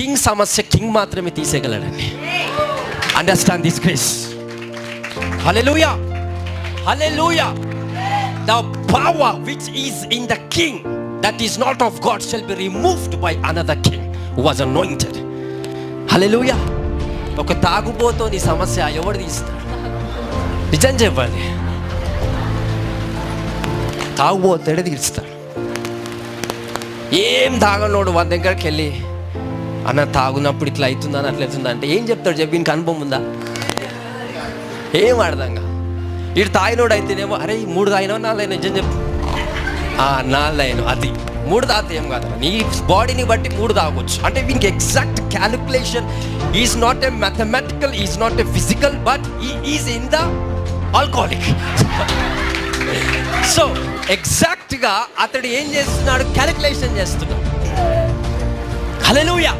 King సమస్య king మాత్రమే తీసేయగలడండి. Understand this grace. Hallelujah, hallelujah. The power which is in the king that is not of God shall be removed by another king who was anointed. హల్లెలూయా. ఒక తాగుబోతో నీ సమస్య ఎవడు తీస్తాడు? నిజం చెప్పండి, తాగుబోతాడే తీస్తాడు. ఏం తాగనోడు వాళ్ళ దగ్గరికి వెళ్ళి అన్న తాగునప్పుడు ఇట్లా అవుతుందని అట్లా అవుతుందా అంటే ఏం చెప్తాడు చెప్పి? ఇంక అనుభవం ఉందా? ఏం అర్థంగా. ఇటు తాగినోడు అయితేనేమో అరే 3 తాగినా 4 అయినా నిజం చెప్పు. 4 అయినా అది 3 తాగితే ఏం కాదు, నీ బాడీని బట్టి 3 తాగొచ్చు. అంటే ఇంక exact calculation is not a mathematical, is not a physical, but is in the alcoholic. So ఎగ్జాక్ట్గా అతడు ఏం చేస్తున్నాడు? క్యాలిక్యులేషన్ చేస్తున్నాడు. హల్లెలూయా.